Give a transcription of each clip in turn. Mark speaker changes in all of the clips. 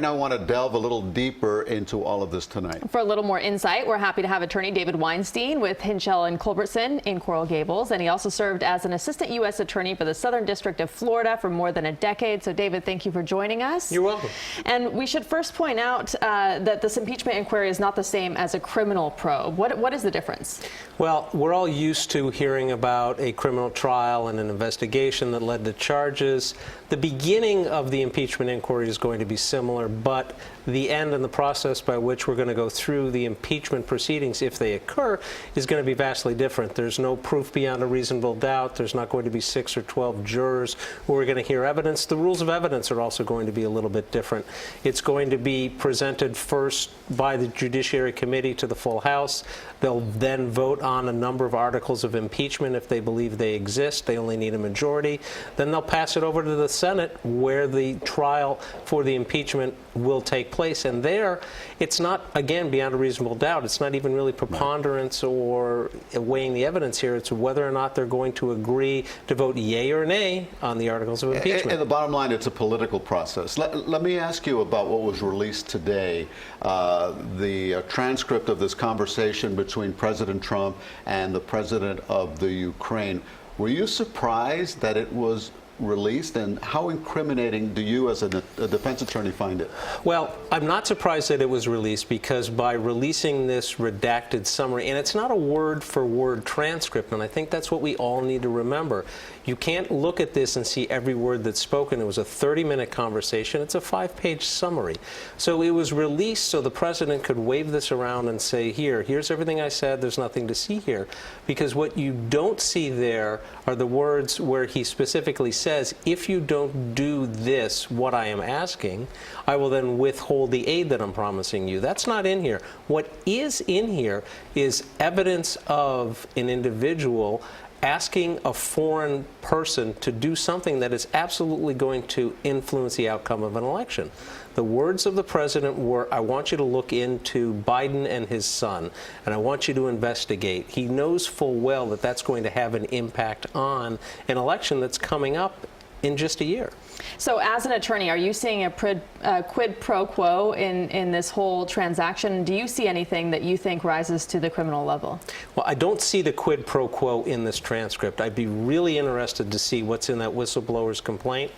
Speaker 1: I want to delve a little deeper into all of this tonight.
Speaker 2: For a little more insight, we're happy to have attorney David Weinstein with Hinshaw Culbertson in Coral Gables, and he also served as an assistant U.S. attorney for the Southern District of Florida for more than a decade. So, David, thank you for joining us.
Speaker 3: You're welcome.
Speaker 2: And we should first point out that this impeachment inquiry is not the same as a criminal probe. What is the difference?
Speaker 3: Well, we're all used to hearing about a criminal trial and an investigation that led to charges. The beginning of the impeachment inquiry is going to be similar, but the end and the process by which we're going to go through the impeachment proceedings, if they occur, is going to be vastly different. There's no proof beyond a reasonable doubt. There's not going to be 6 or 12 jurors who are going to hear evidence. The rules of evidence are also going to be a little bit different. It's going to be presented first by the Judiciary Committee to the full House. They'll then vote on a number of articles of impeachment if they believe they exist. They only need a majority. Then they'll pass it over to the Senate, where the trial for the impeachment will take place. And there, it's not, again, beyond a reasonable doubt. It's not even really preponderance or weighing the evidence here. It's whether or not they're going to agree to vote yay or nay on the articles of impeachment.
Speaker 1: And the bottom line, it's a political process. Let me ask you about what was released today, the transcript of this conversation between President Trump and the president of the Ukraine. Were you surprised that it was released, and how incriminating do you as a defense attorney find it?
Speaker 3: Well, I'm not surprised that it was released, because by releasing this redacted summary, and it's not a word-for-word transcript, and I think that's what we all need to remember. You can't look at this and see every word that's spoken. It was a 30-minute conversation. It's a 5-page summary. So it was released so the president could wave this around and say, here's everything I said. There's nothing to see here. Because what you don't see there are the words where he specifically says, if you don't do this, what I am asking, I will then withhold the aid that I'm promising you. That's not in here. What is in here is evidence of an individual asking a foreign person to do something that is absolutely going to influence the outcome of an election. The words of the president were, I want you to look into Biden and his son, and I want you to investigate. He knows full well that that's going to have an impact on an election that's coming up in just a year.
Speaker 2: So as an attorney, are you seeing a quid pro quo in this whole transaction? Do you see anything that you think rises to the criminal level?
Speaker 3: Well, I don't see the quid pro quo in this transcript. I'd be really interested to see what's in that whistleblower's complaint,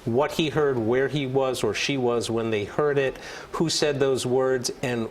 Speaker 3: what he heard, where he was or she was when they heard it, who said those words, and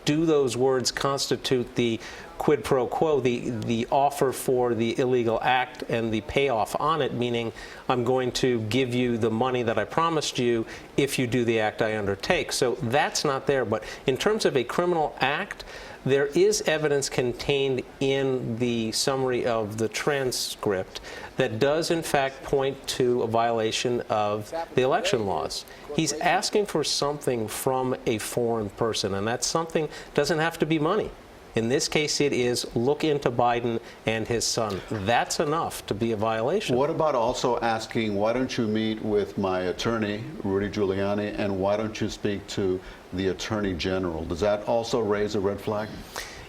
Speaker 3: do those words constitute the quid pro quo, the offer for the illegal act and the payoff on it, meaning I'm going to give you the money that I promised you if you do the act I undertake. So that's not there. But in terms of a criminal act, there is evidence contained in the summary of the transcript that does in fact point to a violation of the election laws. He's asking for something from a foreign person, and that something doesn't have to be money. In this case, it is look into Biden and his son. That's enough to be a violation.
Speaker 1: What about also asking, why don't you meet with my attorney, Rudy Giuliani, and why don't you speak to the Attorney General? Does that also raise a red flag?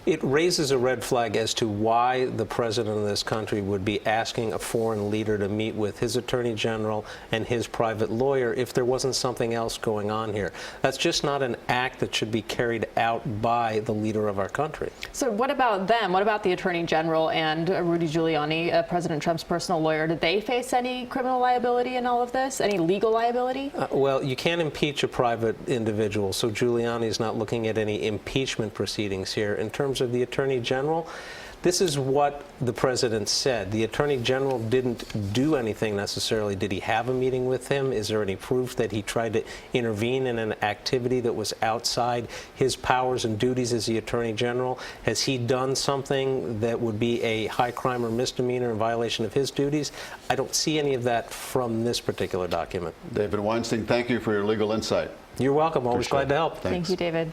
Speaker 3: It raises a red flag as to why the president of this country would be asking a foreign leader to meet with his attorney general and his private lawyer if there wasn't something else going on here. That's just not an act that should be carried out by the leader of our country.
Speaker 2: So what about them? What about the attorney general and Rudy Giuliani, President Trump's personal lawyer? Did they face any criminal liability in all of this? Any legal liability?
Speaker 3: Well, you can't impeach a private individual, so Giuliani is not looking at any impeachment proceedings here. In terms of the Attorney General, this is what the president said. The Attorney General didn't do anything necessarily. Did he have a meeting with him? Is there any proof that he tried to intervene in an activity that was outside his powers and duties as the Attorney General? Has he done something that would be a high crime or misdemeanor in violation of his duties? I don't see any of that from this particular document.
Speaker 1: David Weinstein, thank you for your legal insight.
Speaker 3: You're welcome. Always glad to help.
Speaker 2: Thank you, David.